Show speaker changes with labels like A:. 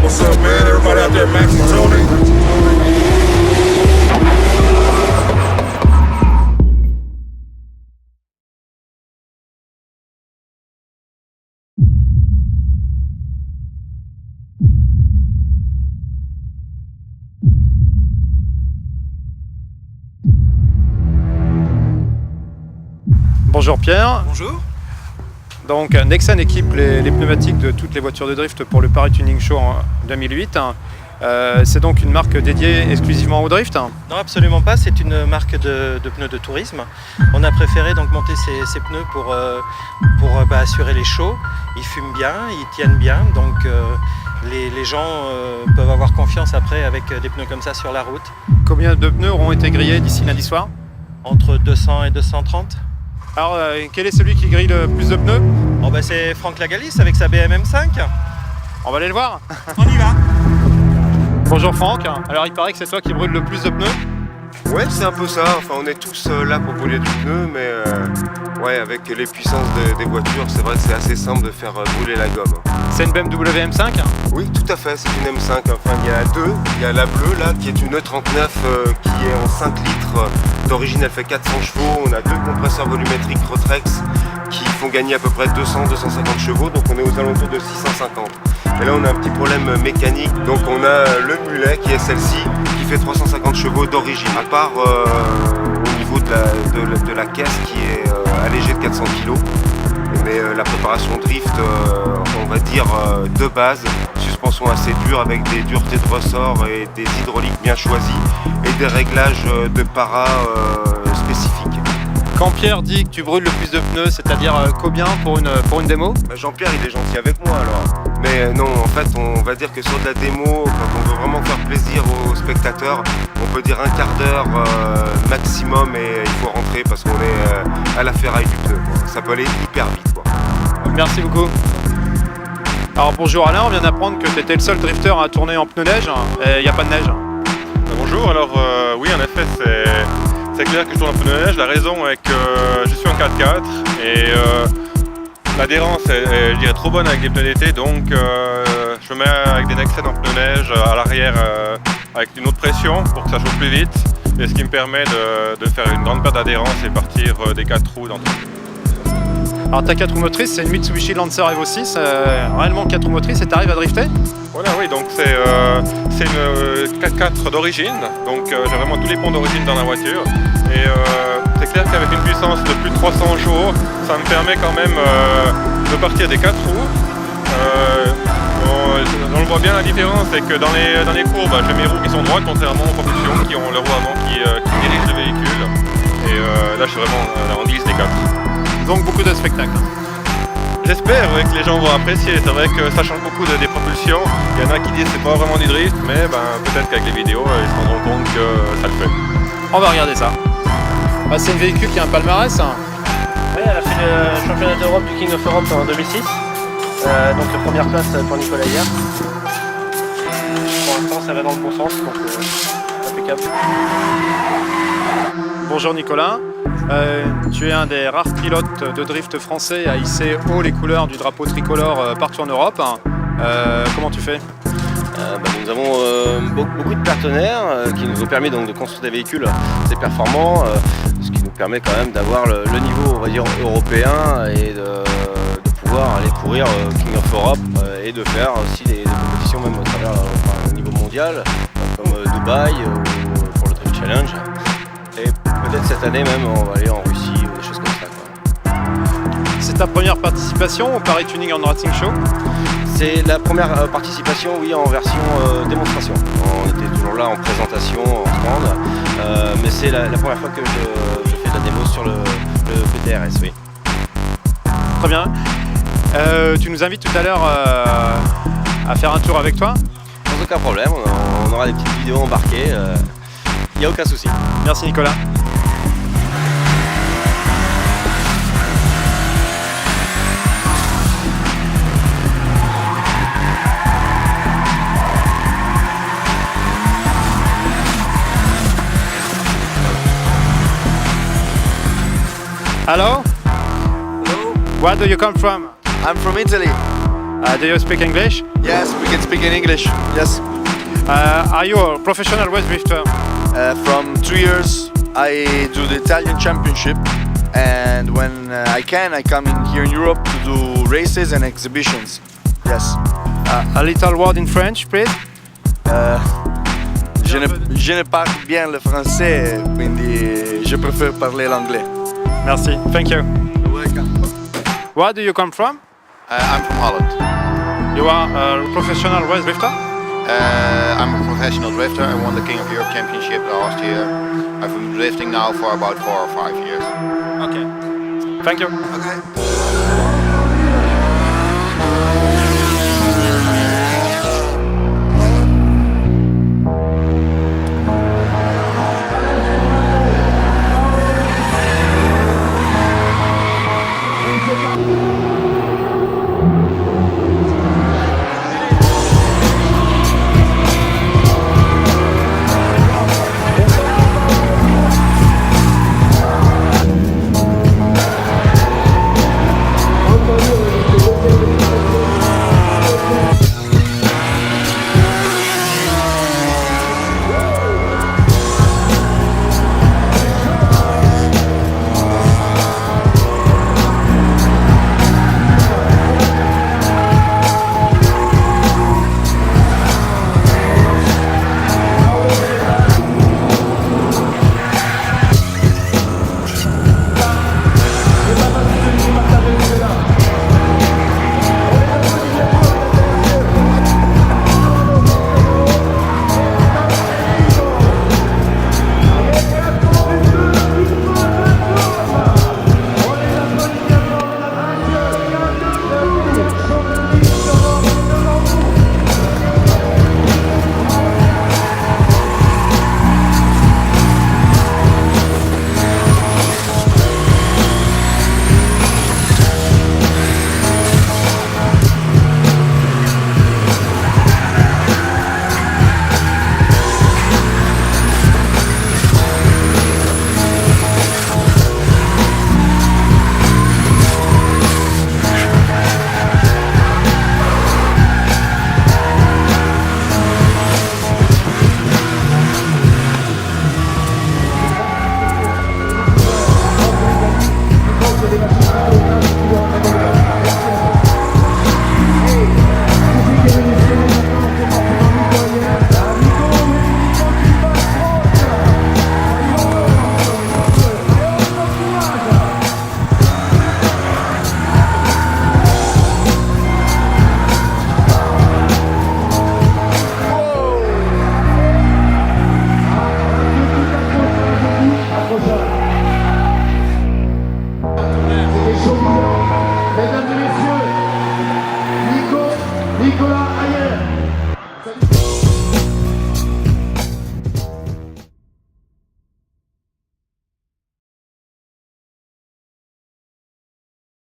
A: What's up, man? Everybody out there, Max and Tony.
B: Bonjour Pierre.
C: Bonjour.
B: Donc Nexen équipe les pneumatiques de toutes les voitures de drift pour le Paris Tuning Show en 2008. C'est donc une marque dédiée exclusivement au drift?
C: Non, absolument pas, c'est une marque de pneus de tourisme. On a préféré donc monter ces pneus pour assurer les shows. Ils fument bien, ils tiennent bien, donc les gens peuvent avoir confiance après avec des pneus comme ça sur la route.
B: Combien de pneus auront été grillés d'ici lundi soir?
C: Entre 200 et 230.
B: Alors, quel est celui qui grille le plus de pneus?
C: C'est Franck Lagalis avec sa BM M5.
B: On va aller le voir.
C: On y va.
B: Bonjour Franck. Alors, il paraît que c'est toi qui brûle le plus de pneus?
D: Ouais, c'est un peu ça. Enfin, on est tous là pour brûler du pneu, mais avec les puissances des voitures, c'est vrai que c'est assez simple de faire brûler la gomme.
B: C'est une BMW M5?
D: Oui, tout à fait, c'est une M5. Enfin, il y a deux. Il y a la bleue, là, qui est une E39 qui est en 5 litres. D'origine, elle fait 400 chevaux. On a deux compresseurs volumétriques Rotrex qui font gagner à peu près 200-250 chevaux. Donc, on est aux alentours de 650. Et là, on a un petit problème mécanique. Donc, on a le mulet, qui est celle-ci, qui fait 350 chevaux d'origine. À part au niveau de la caisse qui est allégée de 400 kg. Mais la préparation drift, on va dire de base, suspension assez dure avec des duretés de ressort et des hydrauliques bien choisies et des réglages de para spécifiques.
B: Quand Pierre dit que tu brûles le plus de pneus, c'est-à-dire combien pour une démo?
D: Jean-Pierre, il est gentil avec moi alors. Mais non, en fait, on va dire que sur de la démo, quand on veut vraiment faire plaisir aux spectateurs, on peut dire un quart d'heure maximum et il faut rentrer parce qu'on est à la ferraille du pneu. Ça peut aller hyper vite, quoi.
B: Merci beaucoup. Alors bonjour Alain, on vient d'apprendre que tu étais le seul drifter à tourner en pneu neige et il n'y a pas de neige.
E: Bonjour, alors oui en effet c'est clair que je tourne en pneu neige. La raison est que je suis en 4x4 et l'adhérence est je dirais trop bonne avec les pneus d'été, donc je mets avec des Nexen en pneu neige à l'arrière avec une autre pression pour que ça chauffe plus vite, et ce qui me permet de faire une grande perte d'adhérence et partir des 4 roues dans tout.
B: Alors ta 4 roues motrices, c'est une Mitsubishi Lancer Evo 6, réellement 4 roues motrices, et tu arrives à drifter?
E: Voilà, oui, donc c'est une 4x4 d'origine, donc j'ai vraiment tous les ponts d'origine dans la voiture, et c'est clair qu'avec une puissance de plus de 300 chevaux, ça me permet quand même de partir des 4 roues. On le voit bien, la différence, c'est que dans les courbes, j'ai mes roues qui sont droites, contrairement aux propulsions qui ont le roue avant qui dirige le véhicule, et là je suis vraiment en glisse des 4.
B: Donc beaucoup de spectacles.
E: J'espère que les gens vont apprécier. C'est vrai que ça change beaucoup des propulsions. Il y en a qui disent que c'est pas vraiment du drift, mais peut-être qu'avec les vidéos, ils se rendront compte que ça le fait.
B: On va regarder ça. C'est un véhicule qui a un palmarès.
C: Oui, elle a fait le championnat d'Europe du King of Europe en 2006. Donc première place pour Nicolas hier. Pour l'instant, ça va dans le bon sens, donc impeccable.
B: Bonjour Nicolas. Tu es un des rares pilotes de drift français à hisser haut les couleurs du drapeau tricolore partout en Europe. Comment tu fais?
F: Nous avons beaucoup de partenaires qui nous ont permis donc de construire des véhicules assez performants, ce qui nous permet quand même d'avoir le niveau, on va dire, européen et de pouvoir aller courir King of Europe et de faire aussi des compétitions même au travers au niveau mondial, comme Dubaï ou pour le Drift Challenge. Et peut-être cette année même on va aller en Russie ou des choses comme ça, quoi.
B: C'est ta première participation au Paris Tuning and Racing Show?
F: C'est la première participation, oui, en version démonstration. On était toujours là en présentation, en stand, mais c'est la première fois que je fais de la démo sur le PTRS, oui.
B: Très bien. Tu nous invites tout à l'heure à faire un tour avec toi?
F: Sans aucun problème, on aura des petites vidéos embarquées, il n'y a aucun souci.
B: Merci Nicolas. Hello?
G: Hello?
B: Where do you come from?
G: I'm from Italy.
B: Do you speak English?
G: Yes, we can speak in English. Yes.
B: Are you a professional race drifter?
G: From 2 years, I do the Italian Championship, and when I can, I come in here in Europe to do races and exhibitions. Yes.
B: A little word in French, please.
G: Je ne parle bien le français, quindi je préfère parler l'anglais.
B: Merci. Thank you.
G: You're welcome.
B: Where do you come from?
H: I'm from Holland.
B: You are a professional race drifter?
H: I'm a professional drifter. I won the King of Europe Championship last year. I've been drifting now for about 4 or 5 years.
B: Okay. Thank you.
G: Okay.
I: Mesdames et messieurs, Nicolas